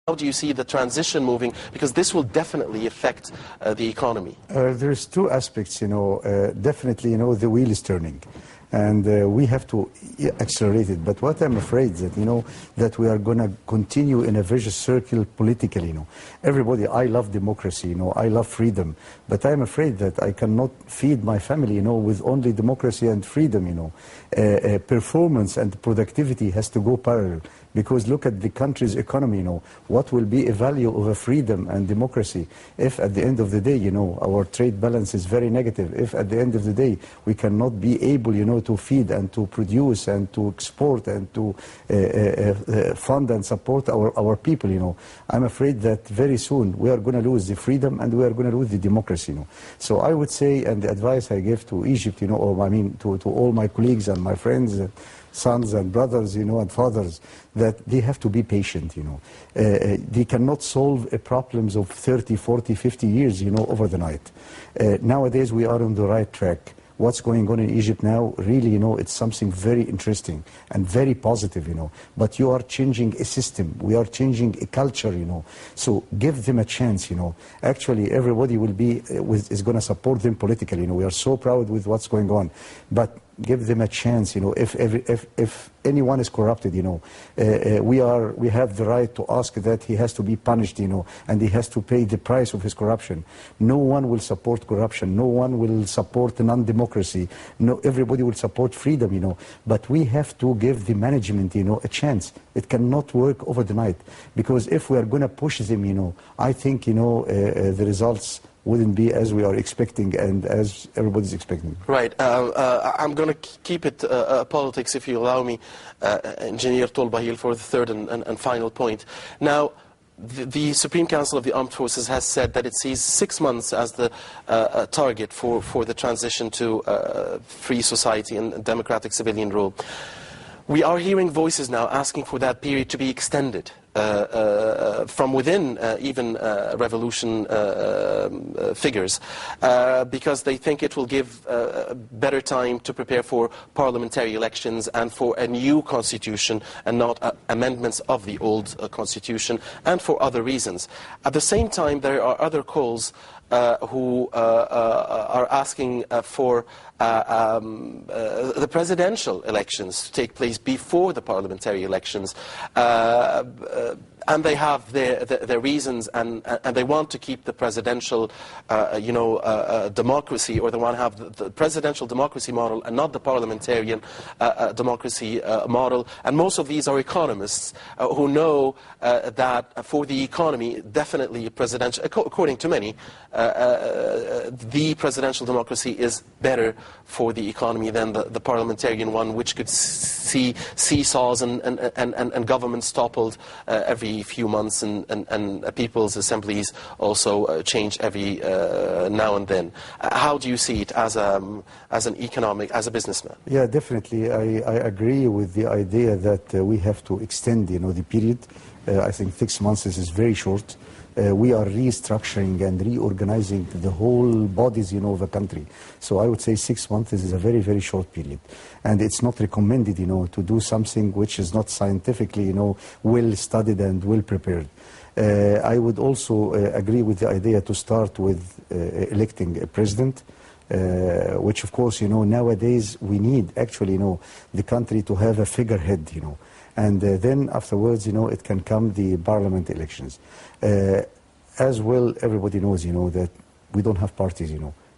How do you see the transition moving? Because this will definitely affect the economy. There's two aspects, definitely, the wheel is turning. And we have to accelerate it. But what I'm afraid that, that we are going to continue in a vicious circle politically, Everybody, I love democracy, I love freedom. But I'm afraid that I cannot feed my family, with only democracy and freedom, Performance and productivity has to go parallel. Because look at the country's economy, what will be a value of a freedom and democracy if at the end of the day, our trade balance is very negative, if at the end of the day we cannot be able, to feed and to produce and to export and to fund and support our people, I'm afraid that very soon we are going to lose the freedom and we are going to lose the democracy, So I would say, and the advice I give to Egypt, or I mean to all my colleagues and my friends, sons and brothers, and fathers, that they have to be patient, They cannot solve problems of 30, 40, 50 years, over the night. Nowadays we are on the right track. What's going on in Egypt now, really, it's something very interesting and very positive, But you are changing a system. We are changing a culture, So give them a chance, Actually, everybody will be, is going to support them politically, We are so proud with what's going on. But give them a chance, if anyone is corrupted, we have the right to ask that he has to be punished, and he has to pay the price of his corruption. No one will support corruption. No one will support non-democracy. No, everybody will support freedom, But we have to give the management, a chance. It cannot work over the night. Because if we are going to push them, I think, the results wouldn't be as we are expecting and as everybody's expecting. Right. I'm going to keep it politics, if you allow me, Engineer Tolbahil, for the third and final point. Now, the Supreme Council of the Armed Forces has said that it sees 6 months as the target for the transition to free society and democratic civilian rule. We are hearing voices now asking for that period to be extended. From within even revolution figures, because they think it will give better time to prepare for parliamentary elections and for a new constitution and not amendments of the old constitution, and for other reasons. At the same time, there are other calls who are asking for the presidential elections to take place before the parliamentary elections. And they have their reasons, and they want to keep the presidential, democracy, or they want to have the presidential democracy model and not the parliamentarian democracy model. And most of these are economists who know that for the economy, definitely presidential, according to many, the presidential democracy is better for the economy than the parliamentarian one, which could see seesaws and governments toppled every few months, and people's assemblies also change every now and then. How do you see it as an economic, as a businessman? Yeah, definitely. I agree with the idea that we have to extend, the period. I think 6 months is very short. We are restructuring and reorganizing the whole bodies, of a country. So I would say 6 months is a very, very short period. And it's not recommended, to do something which is not scientifically, well studied and well prepared. I would also agree with the idea to start with electing a president, which of course, nowadays we need actually, the country to have a figurehead, And then afterwards, it can come the parliament elections. As well, everybody knows, that we don't have parties,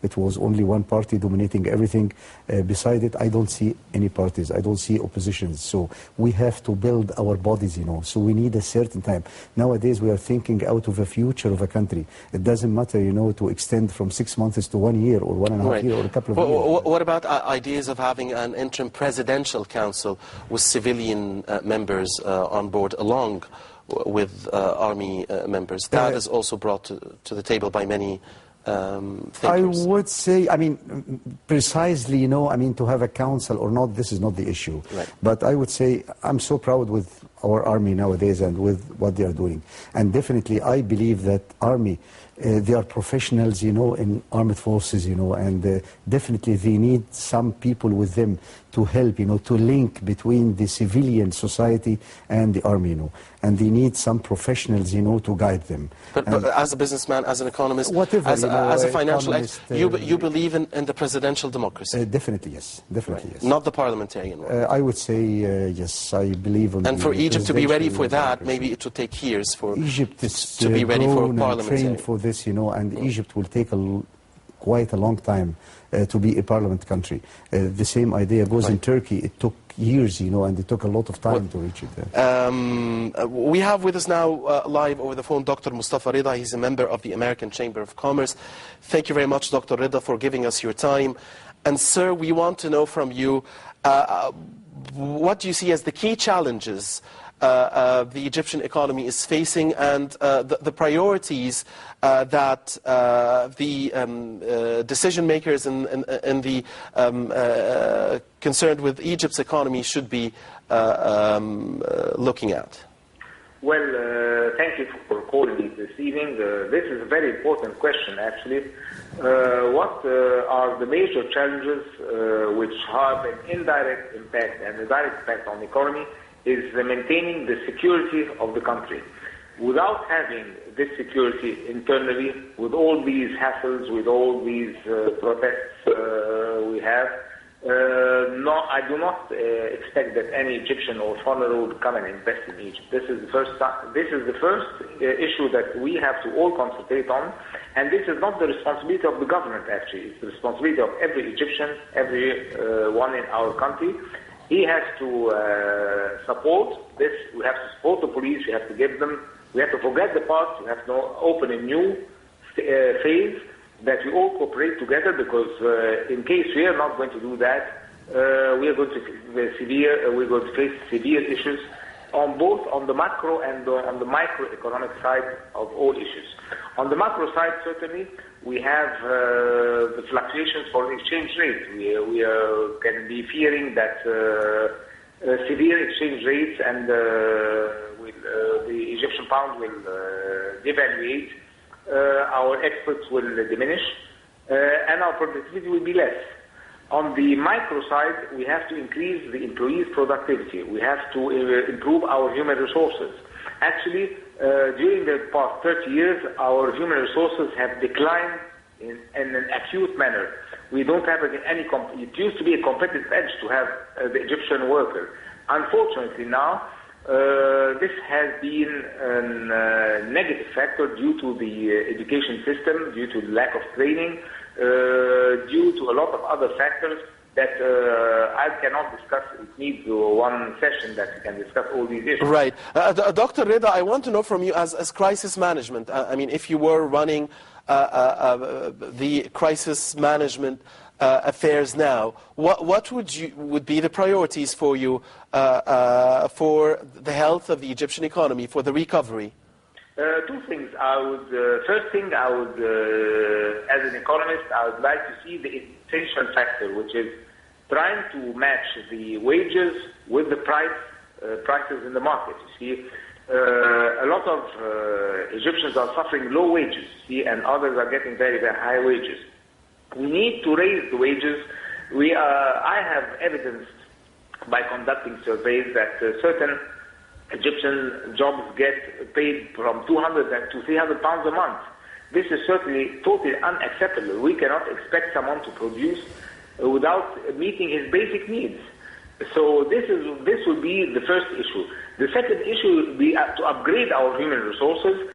It was only one party dominating everything. Beside it, I don't see any parties. I don't see oppositions. So we have to build our bodies, So we need a certain time. Nowadays, we are thinking out of the future of a country. It doesn't matter, to extend from 6 months to 1 year or 1.5 years or a couple of years. What about ideas of having an interim presidential council with civilian members on board, along with army members? That is also brought to the table by many I would say, precisely, to have a council or not, this is not the issue. Right. But I would say I'm so proud with our army nowadays and with what they are doing. And definitely I believe that army They are professionals, in armed forces, and definitely they need some people with them to help, to link between the civilian society and the army, and they need some professionals, to guide them. But as a businessman, as an economist, whatever, as a financial economist, you believe in the presidential democracy? Definitely, yes. Definitely, yes. Not the parliamentarian one? I would say, yes, I believe on And the for Egypt to be ready for that, democracy. maybe it will take years for Egypt is to be ready for grown and parliamentarian. trained for this, and Egypt will take quite a long time to be a parliament country. The same idea goes in Turkey. It took years, and it took a lot of time to reach it. We have with us now live over the phone Dr. Mustafa Rida. He's a member of the American Chamber of Commerce. Thank you very much, Dr. Rida, for giving us your time. And sir, we want to know from you, what do you see as the key challenges the Egyptian economy is facing, and the priorities that the decision makers and the concerned with Egypt's economy should be looking at? Well, thank you for calling me this evening. This is a very important question, actually. What are the major challenges which have an indirect impact and a direct impact on the economy is maintaining the security of the country. Without having this security internally, with all these hassles, with all these protests we have, no, I do not expect that any Egyptian or foreigner would come and invest in Egypt. This is the first issue that we have to all concentrate on, and this is not the responsibility of the government. Actually, it's the responsibility of every Egyptian, every one in our country. He has to support this. We have to support the police. We have to give them. We have to forget the past. We have to open a new phase that we all cooperate together, because in case we are not going to do that, we are going to face severe issues on both on the macro and on the microeconomic side of all issues. On the macro side, certainly, we have the fluctuations for the exchange rate. We can be fearing that severe exchange rates and the Egyptian pound will devaluate. Our exports will diminish, and our productivity will be less. On the micro side, we have to increase the employees' productivity. We have to improve our human resources. Actually, during the past 30 years, our human resources have declined in an acute manner. We don't have any. It used to be a competitive edge to have the Egyptian worker. Unfortunately, now this has been a negative factor due to the education system, due to the lack of training, due to a lot of other factors that I cannot discuss. It needs one session that we can discuss all these issues. Right. Dr. Rida, I want to know from you as crisis management. I mean, if you were running the crisis management affairs now, what would be the priorities for you for the health of the Egyptian economy, for the recovery? Two things. First thing, as an economist, I would like to see the essential factor, which is trying to match the wages with the prices in the market. You see, a lot of Egyptians are suffering low wages, and others are getting very, very high wages. We need to raise the wages. I have evidenced by conducting surveys that certain Egyptian jobs get paid from 200 to 300 pounds a month. This is certainly totally unacceptable. We cannot expect someone to produce without meeting his basic needs. So this will be the first issue. The second issue will be to upgrade our human resources.